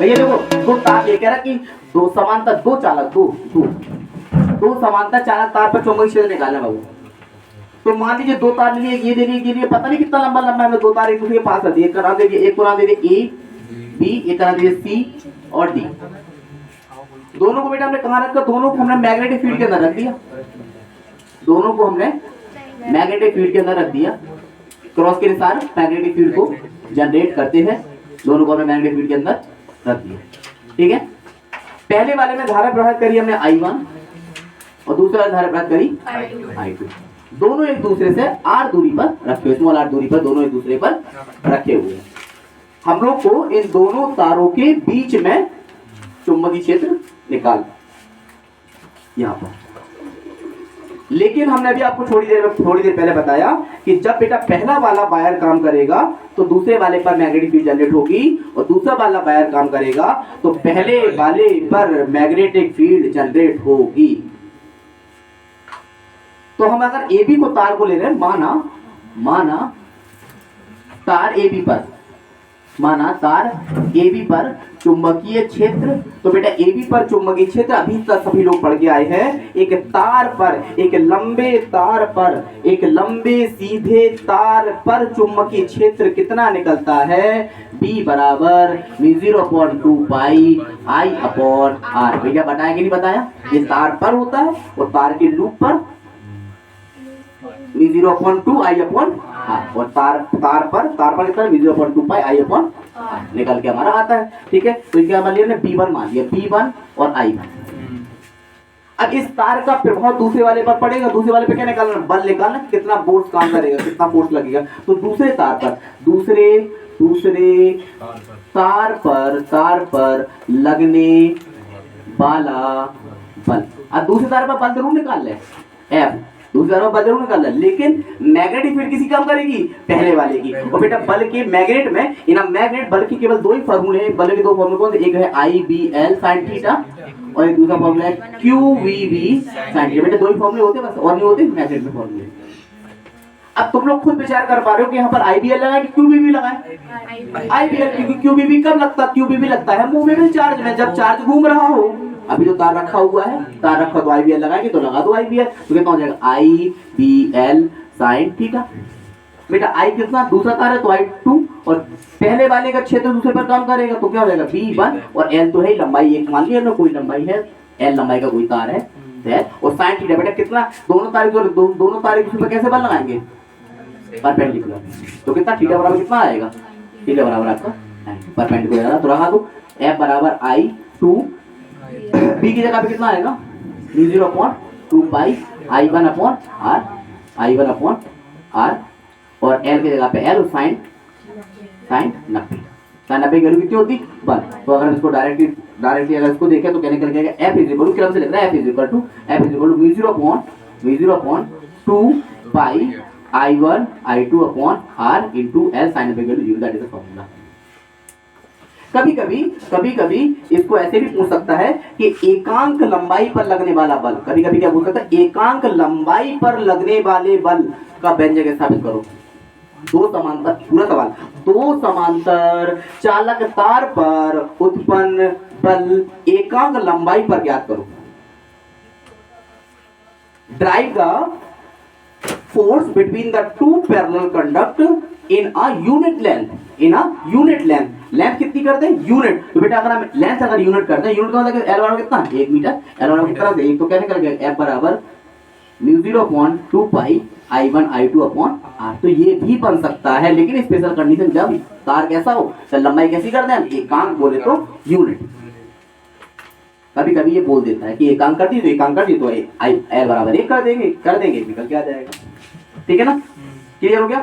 ये देखो दो तार, ये कह रहा कि दो समांतर दो चालक दो समांतर चालक तार पर चुंबकीय क्षेत्र निकालना बाबू। तो मान लीजिए दो तार लिए, ये दे रही है, पता नहीं कितना लंबा लंबा है, दो तार एक दूसरे के पास रख दिए, एक का नाम दे दिए, एक को नाम दे दिए ए बी, एक का नाम दे दिए सी और डी। दोनों को बेटा हमने कहाँ रखा, दोनों को हमने मैग्नेटिक फील्ड के अंदर रख दिया, दोनों को हमने मैग्नेटिक फील्ड के अंदर रख दिया। क्रॉस के अनुसार मैग्नेटिक फील्ड को जनरेट करते हैं, दोनों को हमने मैग्नेटिक फील्ड के अंदर रख दिया। ठीक है, पहले वाले में धारा प्रवाहित करी हमने I1 और दूसरे वाले धारा प्रवाहित करी I2। दोनों एक दूसरे से r दूरी पर रखे हुए, स्मॉल r दूरी पर दोनों एक दूसरे पर रखे हुए हैं। हम लोग को इन दोनों तारों के बीच में चुंबकीय क्षेत्र निकाल यहां पर। लेकिन हमने अभी आपको थोड़ी देर पहले बताया कि जब बेटा पहला वाला वायर काम करेगा तो दूसरे वाले पर मैग्नेटिक फील्ड जनरेट होगी, और दूसरा वाला वायर काम करेगा तो पहले वाले पर मैग्नेटिक फील्ड जनरेट होगी। तो हम अगर AB को तार को ले रहे हैं, माना तार AB पर चुंबकीय क्षेत्र, तो बेटा AB पर चुंबकीय क्षेत्र अभी तक सभी लोग पढ़ के आए हैं। एक तार पर, एक लंबे सीधे तार पर चुंबकीय क्षेत्र कितना निकलता है, B बराबर 0.2 पाई I/R। भैया बताया कि नहीं बताया, ये तार पर होता है और तार के लूप पर 0.2 I/R, और तार पर कितना 0.2 पाई I/R निकल के हमारा आता है। ठीक है, तो क्या मान लिया B1 मान लिया, B1 और I1। अब इस तार का प्रभाव दूसरे वाले पर पड़ेगा, दूसरे वाले पे क्या निकालना, बल निकालना, कितना फोर्स काम करेगा, कितना फोर्स लगेगा। तो दूसरे तार पर लगने वाला बल, अब दूसरे तार पर बल जरूर निकाल ले F, दूसरे तार पर बल जरूर निकाल ले, लेकिन मैग्नेटिक फील्ड किसी काम करेगी, पहले वाले की। और बेटा बल के मैग्नेट में, मैग्नेट बल के केवल दो ही फॉर्मूले हैं, बल के दो फॉर्मूले कौन से, एक है IBL sin थीटा और एक दूसरा फॉर्मूला है QVB sin थीटा। बेटा दो ही फॉर्मूले होते हैं बस, और नहीं होते मैग्नेट में फॉर्मूले। अब तुम लोग खुद विचार कर पा रहे हो कि यहाँ पर IBL लगाए कि QVB लगाए, IBL, क्योंकि QVB कब लगता है, QVB लगता है मूवेबल चार्ज में, जब चार्ज घूम रहा हो। अभी तो तार रखा हुआ है, तार रखा तो IBL लगाएंगे, तो लगा दो IBL, तो कितना हो जाएगा IBL sin थीटा। बेटा I कितना, दूसरा तार है तो I2, और पहले वाले का क्षेत्र दूसरे पर काम करेगा तो क्या हो जाएगा B1, और L तो है लंबाई, एक मान लिया ना, कोई लंबाई है L लंबाई का कोई तार है, और sin थीटा। बेटा कितना, दोनों तार दूसरे पर कैसे बल लगाएंगे, परपेंडिकुलर। तो कितना थीटा बराबर कितना आएगा, थीटा बराबर आपका परपेंडिकुलर, तो रखा दो F बराबर I2, B की जगह पे कितना आएगा 0.2 पाई I1/R, और L की जगह पे L, और sin 90। sin 90 की वैल्यू कितनी होती, बल। तो अगर इसको डायरेक्टली अगर इसको देखें तो क्या निकल जाएगा, F क्रम से लिख रहा है, F 0.2 पाई I1/R into L sin 90 की value 0, that is the formula. कभी कभी इसको ऐसे भी पूछ सकता है कि एकांक लंबाई पर लगने वाला बल, कभी क्या पूछ सकता है, एकांक लंबाई पर लगने वाले बल का व्यंजक स्थापित करो। दो समांतर, पूरा सवाल, दो समांतर चालक तार पर उत्पन्न बल एकांक लंबाई पर ज्ञात करो। Drive the force between the two parallel conductor in a unit length, length कितनी करते हैं, यूनिट। तो बेटा अगर हम लेंथ अगर यूनिट करते हैं, यूनिट का मतलब L बराबर कितना, 1 मीटर, L बराबर कितना है 1, तो क्या निकल गया F बराबर 0.2 पाई I1/R। तो ये भी बन सकता है, लेकिन स्पेशल कंडीशन जब तार कैसा हो, तो लंबाई कैसी करते हैं, एकांक बोले तो यूनिट। कभी ये बोल देता है कि एकांक कर दी तो L बराबर 1 कर देंगे, निकल के आ जाएगा। ठीक है ना, क्लियर हो गया।